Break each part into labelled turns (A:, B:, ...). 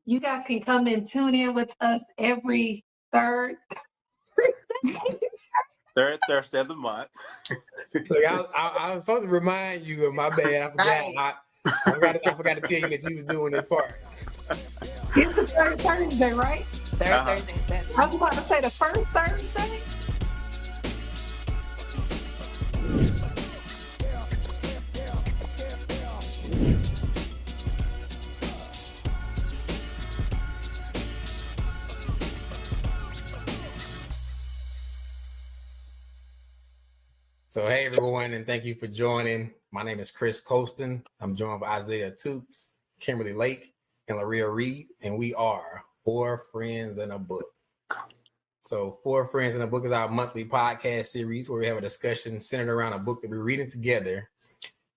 A: You guys can come and tune in with us every third
B: Thursday of the month.
C: Look, I was supposed to remind you of my bad. I forgot. I forgot to tell you that you was doing this part.
A: It's the third Thursday, right?
D: Third Thursday, Saturday.
A: I was about to say the first Thursday.
C: So, hey, everyone, and thank you for joining. My name is Chris Colston. I'm joined by Isaiah Toots, Kimberly Lake, and Laria Reed, and we are Four Friends in a Book. So, Four Friends in a Book is our monthly podcast series where we have a discussion centered around a book that we're reading together,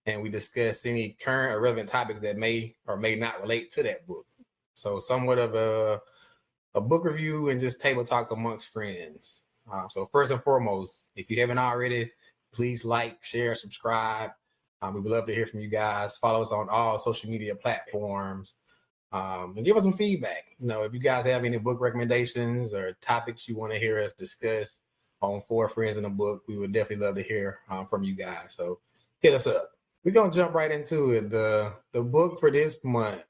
C: and we discuss any current or relevant topics that may or may not relate to that book. So, somewhat of a book review and just table talk amongst friends. So, first and foremost, if you haven't already, please like, share, subscribe. We would love to hear from you guys. Follow us on all social media platforms and give us some feedback. You know, if you guys have any book recommendations or topics you want to hear us discuss on Four Friends in a Book, we would definitely love to hear from you guys. So hit us up. We're going to jump right into it. The book for this month,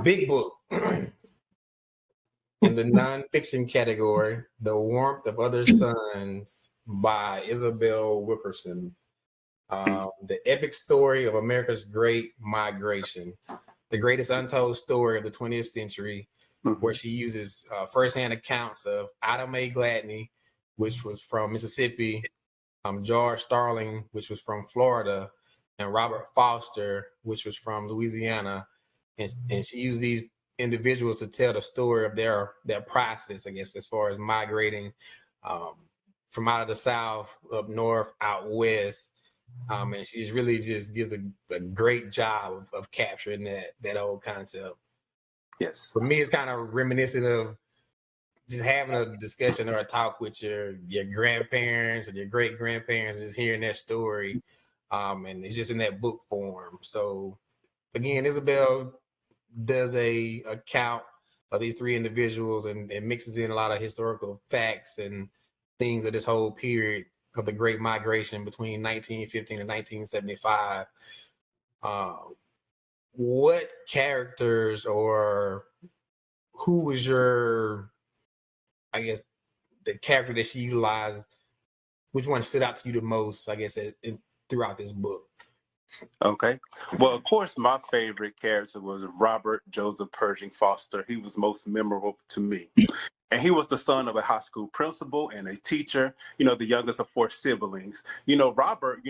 C: big book. In the nonfiction category, The Warmth of Other Suns by Isabel Wilkerson. The epic story of America's Great Migration, the greatest untold story of the 20th century, where she uses firsthand accounts of Ida Mae Gladney, which was from Mississippi, George Starling, which was from Florida, and Robert Foster, which was from Louisiana. And she used these individuals to tell the story of their process, I guess, as far as migrating from out of the South, up north, out west. And she really just gives a great job of capturing that old concept.
B: Yes.
C: For me, it's kind of reminiscent of just having a discussion or a talk with your grandparents or your great grandparents, and just hearing their story. And it's just in that book form. So again, Isabel does a account of these three individuals and mixes in a lot of historical facts and things of this whole period of the Great Migration between 1915 and 1975. What characters or who was your, I guess, the character that she utilized, which one stood out to you the most, I guess, throughout this book?
B: Okay. Well, of course, my favorite character was Robert Joseph Pershing Foster. He was most memorable to me. And he was the son of a high school principal and a teacher, the youngest of four siblings. Robert,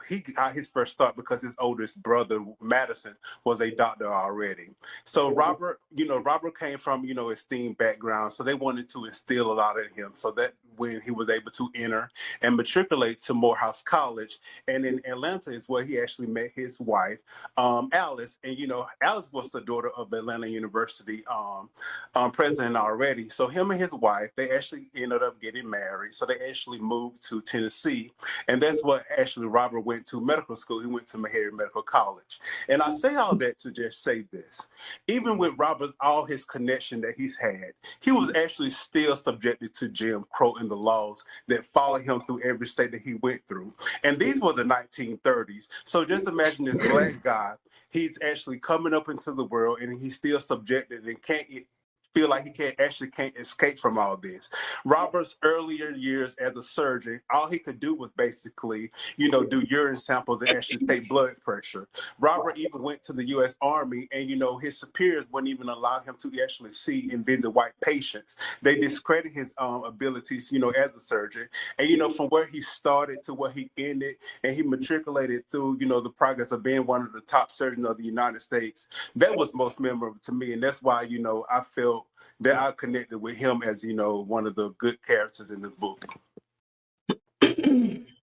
B: he got his first start because his oldest brother, Madison, was a doctor already. So Robert came from, esteemed background. So they wanted to instill a lot in him so that when he was able to enter and matriculate to Morehouse College. And in Atlanta is where he actually met his wife, Alice. And, Alice was the daughter of Atlanta University president already. So him and his wife, they actually ended up getting married. So they actually moved to Tennessee. And that's what actually Robert went to medical school. He went to Meharry Medical College. And I say all that to just say this. Even with Robert's, all his connection that he's had, he was actually still subjected to Jim Crow and the laws that followed him through every state that he went through. And these were the 1930s. So just imagine this black guy, he's actually coming up into the world and he's still subjected and can't feel like he can't escape from all this. Robert's earlier years as a surgeon, all he could do was basically, do urine samples and actually take blood pressure. Robert even went to the U.S. Army and, his superiors wouldn't even allow him to actually see and visit white patients. They discredit his abilities, as a surgeon. And, from where he started to where he ended and he matriculated through, the progress of being one of the top surgeons of the United States, that was most memorable to me. And that's why, I felt that I connected with him as, one of the good characters in the book.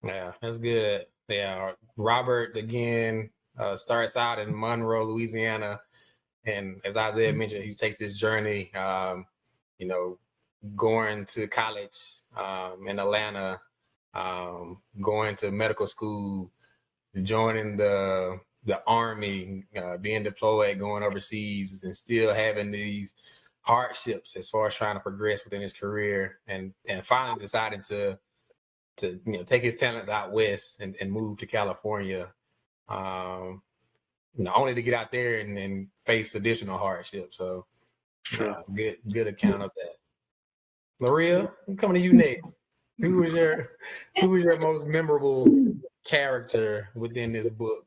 C: Yeah, that's good. Yeah, Robert, again, starts out in Monroe, Louisiana. And as Isaiah mentioned, he takes this journey, going to college in Atlanta, going to medical school, joining the the Army, being deployed, going overseas, and still having these hardships as far as trying to progress within his career, and finally deciding to take his talents out west and move to California, only to get out there and face additional hardships. So good account of that. Maria, I'm coming to you next. Who was your most memorable character within this book?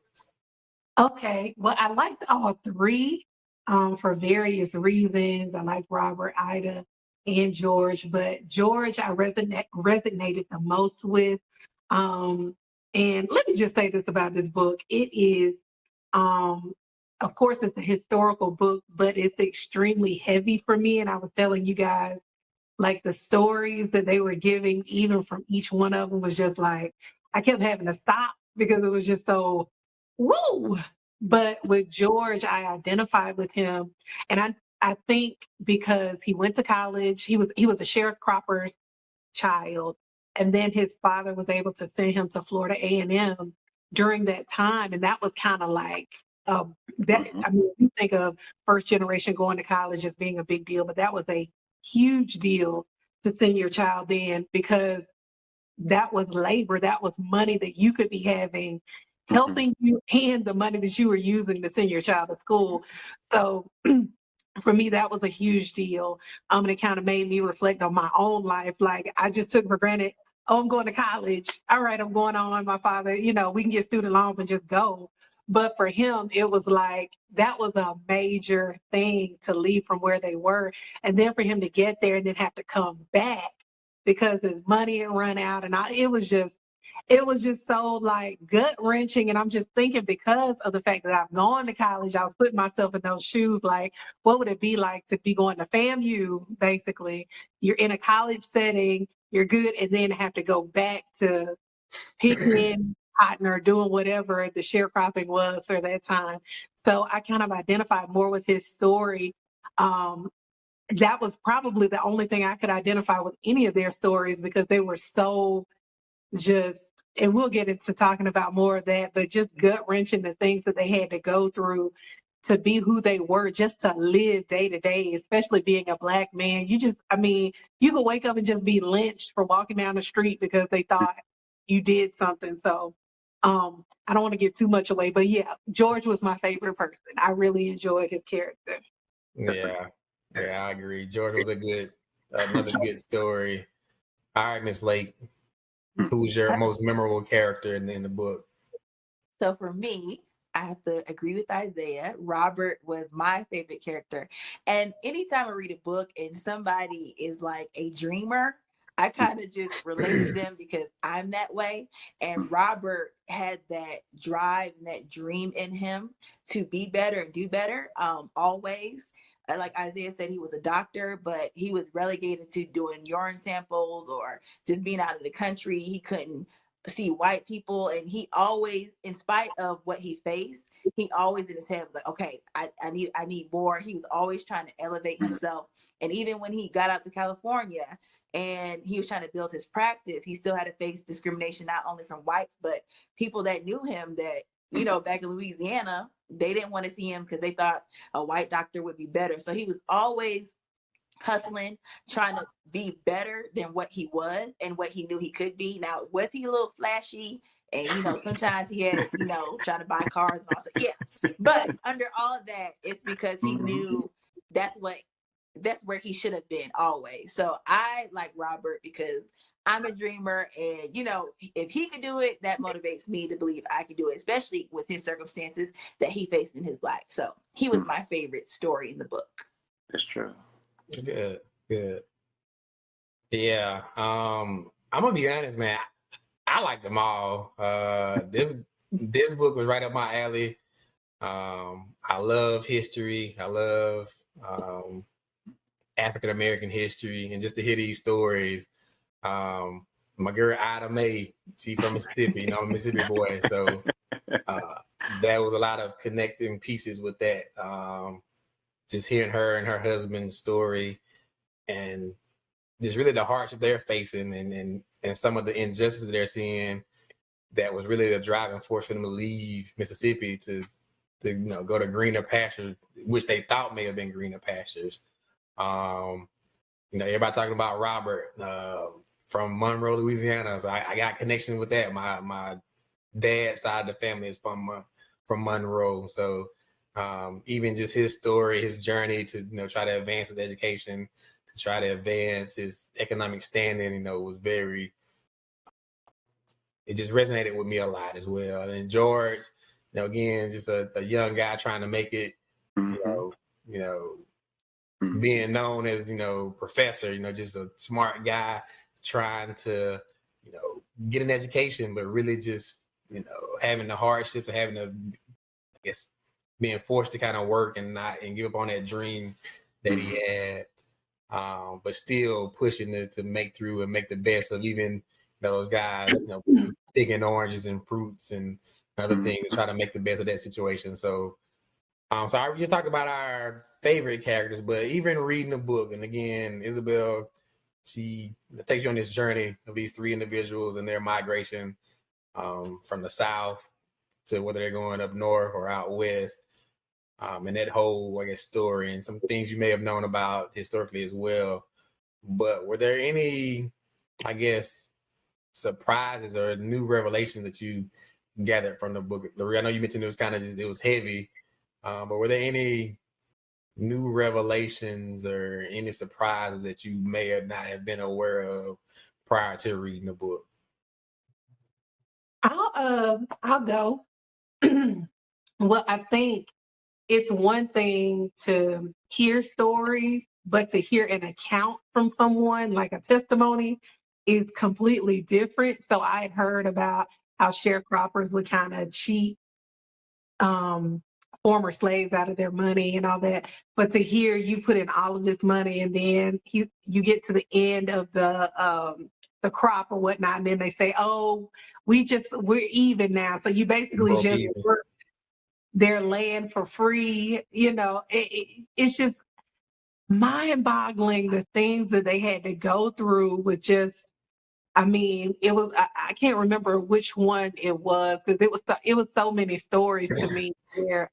A: Okay, well, I liked all three for various reasons. I like Robert, Ida, and George, but George I resonated the most with. And let me just say this about this book. It is, of course, it's a historical book, but it's extremely heavy for me. And I was telling you guys, like the stories that they were giving, even from each one of them, was just like, I kept having to stop because it was just so, woo. But with George, I identified with him. And I think because he went to college, he was a sharecropper's child. And then his father was able to send him to Florida A&M during that time. And that was kind of like, that. I mean, you think of first generation going to college as being a big deal, but that was a huge deal to send your child in, because that was labor, that was money that you could be having, helping you, and the money that you were using to send your child to school. So for me, that was a huge deal. And it kind of made me reflect on my own life. Like, I just took for granted, oh, I'm going to college. All right, I'm going on. My father, we can get student loans and just go. But for him, it was like, that was a major thing to leave from where they were. And then for him to get there and then have to come back because his money had run out. And it was just so like gut wrenching. And I'm just thinking, because of the fact that I've gone to college, I was putting myself in those shoes. Like, what would it be like to be going to FAMU? Basically, you're in a college setting, you're good, and then have to go back to picking cotton or doing whatever the sharecropping was for that time. So I kind of identified more with his story. That was probably the only thing I could identify with any of their stories, because they were so just, and we'll get into talking about more of that, but just gut wrenching, the things that they had to go through to be who they were, just to live day to day, especially being a Black man. You could wake up and just be lynched for walking down the street because they thought you did something. So I don't want to give too much away, but yeah, George was my favorite person. I really enjoyed his character.
C: Yeah, I agree. George was another good story. All right, Miss Lake, who's your most memorable character in the book?
D: So for me, I have to agree with Isaiah. Robert was my favorite character. And anytime I read a book and somebody is like a dreamer, I kind of just relate to them because I'm that way. And Robert had that drive and that dream in him to be better and do better, always. Like Isaiah said, he was a doctor, but he was relegated to doing urine samples or just being out of the country. He couldn't see white people. And he always, in spite of what he faced, he always in his head was like, okay, I need more. He was always trying to elevate himself. And even when he got out to California and he was trying to build his practice, he still had to face discrimination, not only from whites, but people that knew him that, back in Louisiana, they didn't want to see him because they thought a white doctor would be better. So he was always hustling, trying to be better than what he was and what he knew he could be. Now, was he a little flashy? And, sometimes he had, trying to buy cars and all. So, yeah. But under all of that, it's because he knew that's where he should have been always. So I like Robert because I'm a dreamer, and if he could do it, that motivates me to believe I could do it, especially with his circumstances that he faced in his life. So he was my favorite story in the book.
B: That's true.
C: Good. Yeah. I'm gonna be honest, man. I like them all. This book was right up my alley. I love history. I love African American history, and just to hear these stories. My girl Ida Mae, she from Mississippi, I'm a Mississippi boy, so there was a lot of connecting pieces with that. Just hearing her and her husband's story, and just really the hardship they're facing, and some of the injustices they're seeing, that was really the driving force for them to leave Mississippi to go to greener pastures, which they thought may have been greener pastures. Everybody talking about Robert from Monroe, Louisiana. So I got connection with that. My dad's side of the family is from Monroe. So even just his story, his journey to try to advance his education, to try to advance his economic standing, was very. It just resonated with me a lot as well. And George, again, just a young guy trying to make it. Being known as professor, just a smart guy trying to get an education, but really just having the hardships of having to, I guess, being forced to kind of work and give up on that dream that he had, but still pushing to make through and make the best of even those guys picking oranges and fruits and other things to try to make the best of that situation. So so I just talked about our favorite characters, but even reading the book, and again, Isabel, she takes you on this journey of these three individuals and their migration from the South to whether they're going up north or out west, and that whole, I guess, story and some things you may have known about historically as well. But were there any, I guess, surprises or new revelations that you gathered from the book? Larry, I know you mentioned it was heavy. But were there any new revelations or any surprises that you may have not have been aware of prior to reading the book?
A: I'll go. Well, I think it's one thing to hear stories, but to hear an account from someone, like a testimony, is completely different. So I had heard about how sharecroppers would kind of cheat former slaves out of their money and all that. But to hear you put in all of this money and then you get to the end of the crop or whatnot, and then they say, "Oh, we're even now." So you basically just work their land for free. It's just mind-boggling, the things that they had to go through with just. I mean, it was. I can't remember which one it was because it was so many stories to me where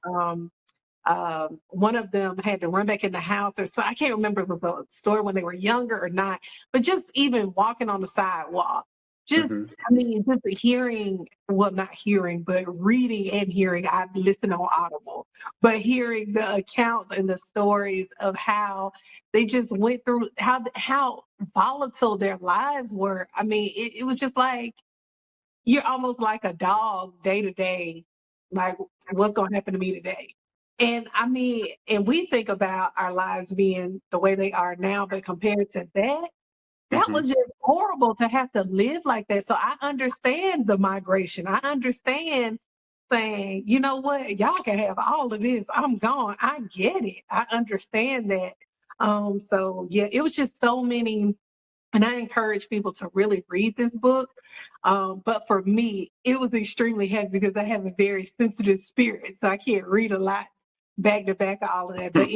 A: one of them had to run back in the house, or so I can't remember if it was a story when they were younger or not. But just even walking on the sidewalk, just I mean, just hearing, well, not hearing, but reading and hearing. I listen on Audible, but hearing the accounts and the stories of how they just went through, how volatile their lives were. I mean, it was just like you're almost like a dog day to day, like what's going to happen to me today. And I mean, and we think about our lives being the way they are now, but compared to that was just horrible to have to live like that. So I understand the migration. I understand saying, you know what, y'all can have all of this. I'm gone. I get it. I understand that. So yeah, it was just so many, and I encourage people to really read this book. But for me, it was extremely heavy because I have a very sensitive spirit, so I can't read a lot back to back of all of that. But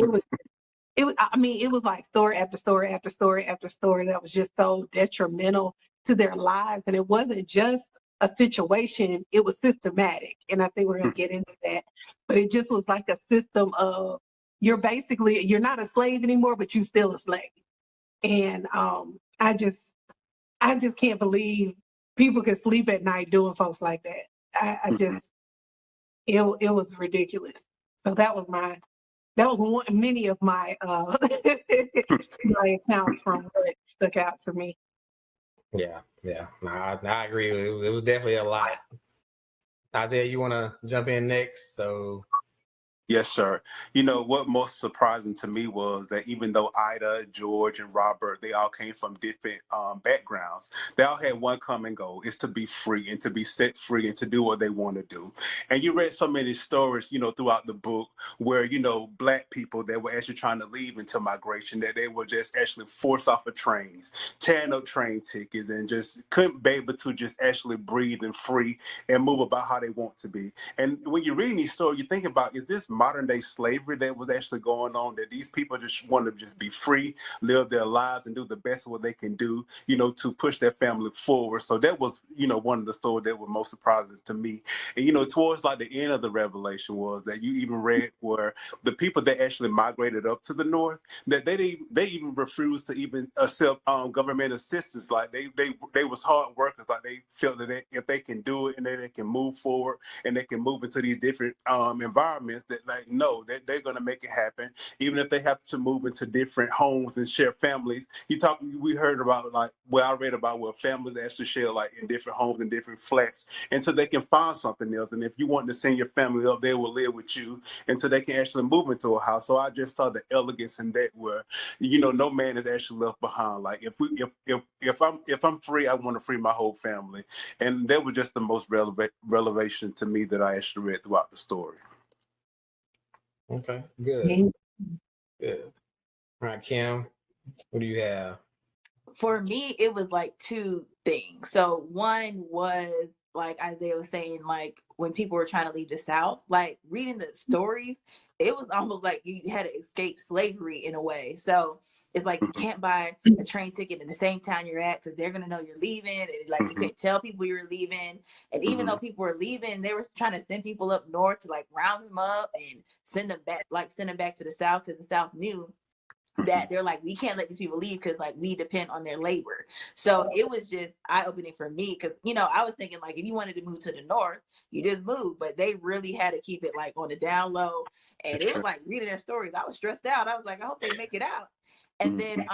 A: I mean, it was like story after story after story after story that was just so detrimental to their lives. And it wasn't just a situation, it was systematic. And I think we're going to get into that. But it just was like a system of, you're not a slave anymore, but you're still a slave. And I just can't believe people could sleep at night doing folks like that. I just, it was ridiculous. So that was many of my my accounts from what stuck out to me.
C: Yeah. No, I agree. It was definitely a lot. Isaiah, you want to jump in next? So.
B: Yes, sir. What most surprising to me was that even though Ida, George, and Robert, they all came from different backgrounds, they all had one common goal: is to be free and to be set free and to do what they want to do. And you read so many stories, throughout the book where, Black people that were actually trying to leave into migration, that they were just actually forced off of trains, tearing up train tickets, and just couldn't be able to just actually breathe and free and move about how they want to be. And when you're reading these stories, you think about, is this modern day slavery that was actually going on, that these people just want to just be free, live their lives, and do the best of what they can do, to push their family forward. So that was, one of the stories that were most surprising to me. And, towards like the end of the revelation was that you even read where the people that actually migrated up to the north, that they even refused to even accept government assistance. Like they was hard workers. Like they felt that if they can do it and then they can move forward and they can move into these different environments, that like no, that they're gonna make it happen, even if they have to move into different homes and share families. We heard about I read about where families actually share like in different homes and different flats until they can find something else. And if you want to send your family up, they will live with you until they can actually move into a house. So I just saw the elegance in that, where no man is actually left behind. Like if I'm free, I want to free my whole family. And that was just the most revelation to me that I actually read throughout the story.
C: Okay, good. Good. All right, Kim, what do you have?
D: For me, it was like two things. So one was, like Isaiah was saying, like when people were trying to leave the South, like reading the stories, it was almost like you had to escape slavery in a way. So it's like you can't buy a train ticket in the same town you're at because they're gonna know you're leaving, and like you can't tell people you're leaving. And even though people were leaving, they were trying to send people up north to like round them up and send them back to the South, because the South knew that they're like, we can't let these people leave because like we depend on their labor. So it was just eye-opening for me, because I was thinking like if you wanted to move to the north, you just move, but they really had to keep it like on the down low. And it was like reading their stories, I was stressed out. I was like, I hope they make it out. And then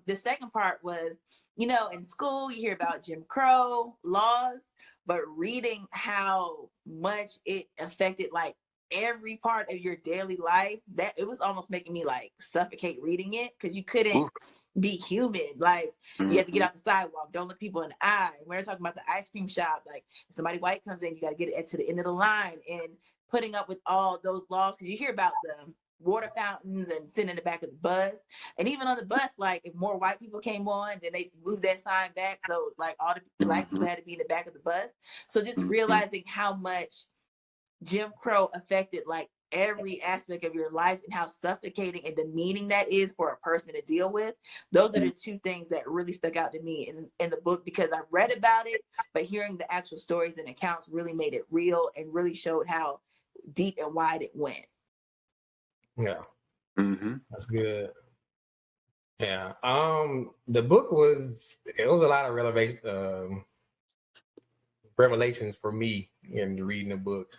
D: the second part was, in school you hear about Jim Crow laws, but reading how much it affected like every part of your daily life, that it was almost making me like suffocate reading it, because you couldn't be human. Like you have to get off the sidewalk, don't look people in the eye. When they're talking about the ice cream shop, like if somebody white comes in, you got to get it to the end of the line, and putting up with all those laws, because you hear about the water fountains and sitting in the back of the bus. And even on the bus, like if more white people came on, then they moved that sign back, so like all the black people had to be in the back of the bus. So just realizing how much Jim Crow affected like every aspect of your life, and how suffocating and demeaning that is for a person to deal with. Those are the two things that really stuck out to me in the book, because I read about it, but hearing the actual stories and accounts really made it real and really showed how deep and wide it went.
C: Yeah, that's good. Yeah, the book was a lot of revelations for me in reading the book.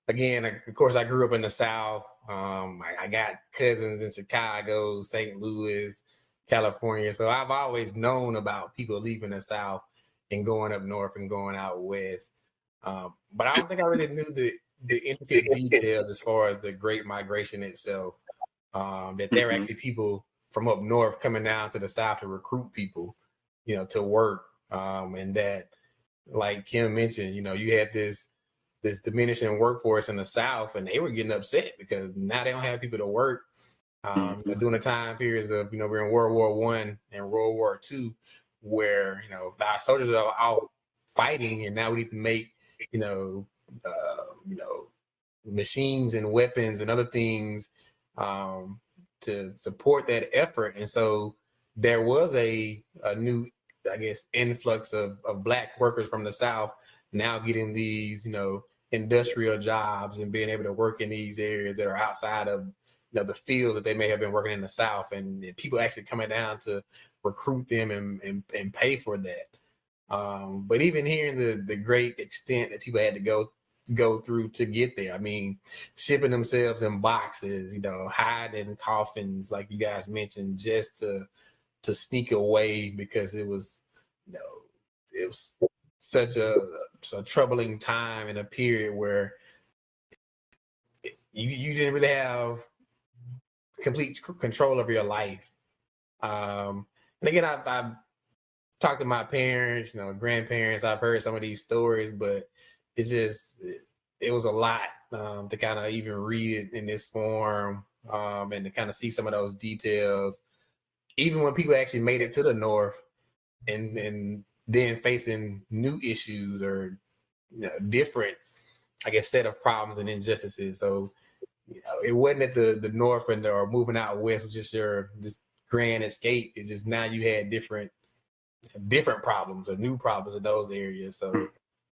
C: Again, of course, I grew up in the South. I got cousins in Chicago, St. Louis, California. So I've always known about people leaving the South and going up north and going out west. But I don't think I really knew the intricate details as far as the Great Migration itself, that there are actually people from up north coming down to the South to recruit people, to work. And that, like Kim mentioned, you had this diminishing workforce in the South, and they were getting upset because now they don't have people to work. During the time periods of, we're in World War I and World War II, where, our soldiers are out fighting, and now we need to make, machines and weapons and other things to support that effort. And so there was a new, I guess, influx of Black workers from the South now getting these, industrial jobs and being able to work in these areas that are outside of, the fields that they may have been working in the South, and people actually coming down to recruit them and pay for that. But even hearing the great extent that people had to go through to get there. I mean, shipping themselves in boxes, hiding coffins, like you guys mentioned, just to sneak away, because it was, it was such a troubling time and a period where you didn't really have complete control over your life. And again, I've talked to my parents, grandparents. I've heard some of these stories, but it's just, it was a lot to kind of even read it in this form, and to kind of see some of those details, even when people actually made it to the North and then facing new issues or different, I guess, set of problems and injustices. So it wasn't at the north and or moving out west was just your this grand escape. It's just now you had different problems or new problems in those areas. So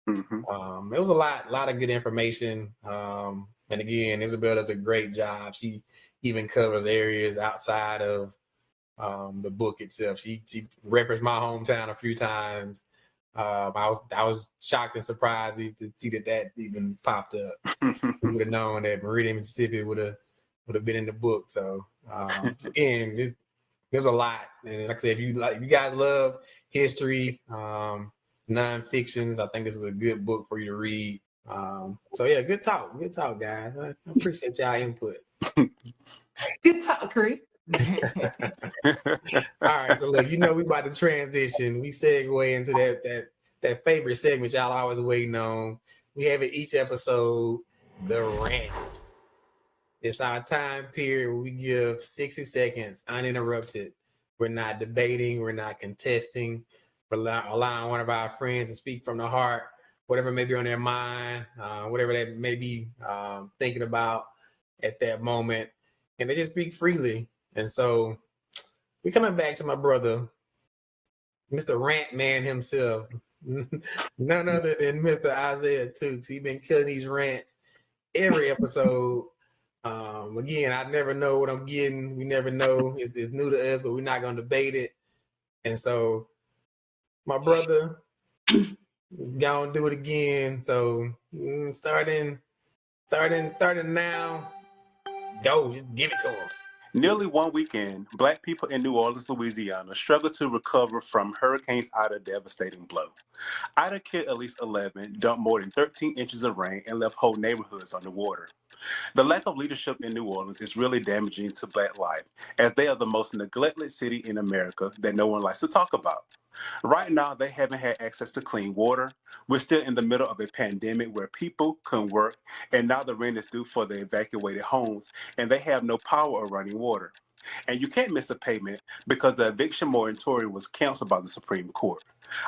C: it was a lot of good information. And again, Isabel does a great job. She even covers areas outside of the book itself. She referenced my hometown a few times. I was shocked and surprised to see that even popped up. We would have known that Meridian, Mississippi would have been in the book. So again, there's a lot. And like I said, if you guys love history, non-fictions, I think this is a good book for you to read. So yeah, good talk, guys. I appreciate y'all input.
A: Good talk, Chris.
C: All right, so look, we about to transition. We segue into that favorite segment y'all always waiting on. We have it each episode, the rant. It's our time period where we give 60 seconds uninterrupted. We're not debating, we're not contesting, we're allowing one of our friends to speak from the heart, whatever may be on their mind, whatever they may be thinking about at that moment, and they just speak freely. And so we're coming back to my brother, Mr. Rant Man himself, none other than Mr. Isaiah Tukes. He's been killing these rants every episode. Again, I never know what I'm getting. We never know. It's new to us, but we're not going to debate it. And so my brother gonna do it again. So starting now. Go, just give it to him.
B: Nearly one weekend, Black people in New Orleans, Louisiana struggled to recover from Hurricane Ida's devastating blow. Ida killed at least 11, dumped more than 13 inches of rain, and left whole neighborhoods underwater. The lack of leadership in New Orleans is really damaging to Black life, as they are the most neglected city in America that no one likes to talk about. Right now, they haven't had access to clean water. We're still in the middle of a pandemic where people couldn't work, and now the rent is due for the evacuated homes, and they have no power or running water. And you can't miss a payment because the eviction moratorium was canceled by the Supreme Court.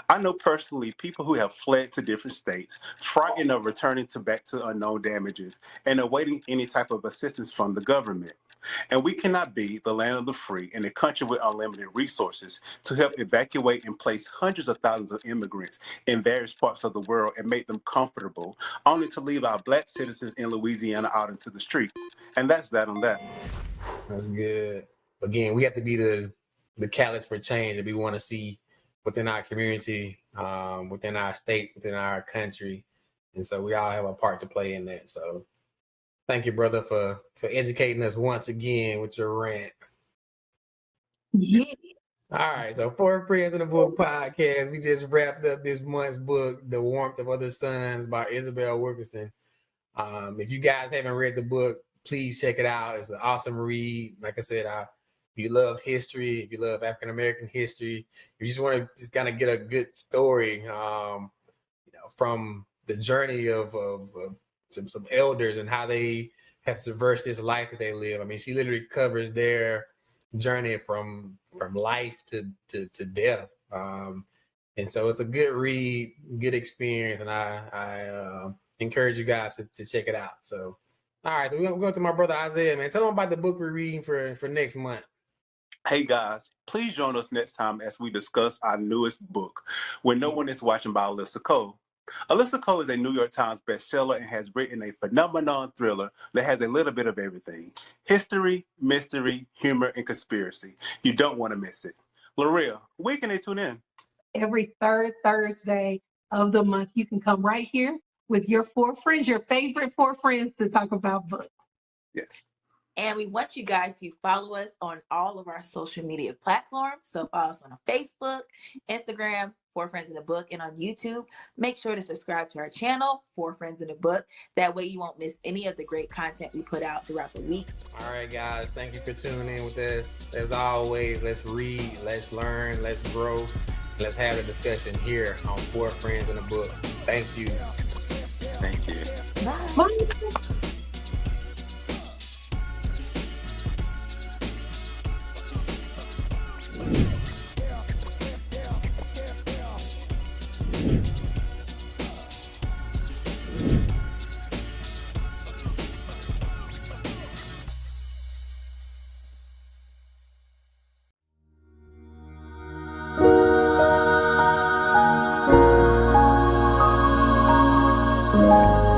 B: I know personally people who have fled to different states, frightened of returning back to unknown damages, and awaiting any type of assistance from the government. And we cannot be the land of the free in a country with unlimited resources to help evacuate and place hundreds of thousands of immigrants in various parts of the world and make them comfortable, only to leave our Black citizens in Louisiana out into the streets. And that's that on that.
C: That's good. Again, we have to be the catalyst for change that we want to see within our community, within our state, within our country. And so we all have a part to play in that. So thank you, brother, for educating us once again with your rant.
A: Yeah.
C: All right, so For Friends in the Book podcast, we just wrapped up this month's book, The Warmth of Other Suns by Isabel Wilkerson. If you guys haven't read the book, please check it out. It's an awesome read. Like I said, if you love history, if you love African American history, if you just want to just kind of get a good story, from the journey of some elders and how they have traversed this life that they live. I mean, she literally covers their journey from life to death. And so it's a good read, good experience, and I encourage you guys to check it out. So, all right, so we're going to my brother Isaiah, man. Tell him about the book we're reading for next month.
B: Hey guys, please join us next time as we discuss our newest book, When No One Is Watching by Alyssa Cole. Alyssa Cole is a New York Times bestseller and has written a phenomenon thriller that has a little bit of everything. History, mystery, humor, and conspiracy. You don't want to miss it. Laria, where can they tune in?
A: Every third Thursday of the month, you can come right here with your four friends, your favorite four friends, to talk about books.
B: Yes.
D: And we want you guys to follow us on all of our social media platforms. So follow us on Facebook, Instagram, Four Friends in the Book, and on YouTube. Make sure to subscribe to our channel, Four Friends in the Book. That way you won't miss any of the great content we put out throughout the week.
C: All right, guys. Thank you for tuning in with us. As always, let's read, let's learn, let's grow. Let's have a discussion here on Four Friends in the Book. Thank you.
B: Thank you.
A: Bye. you.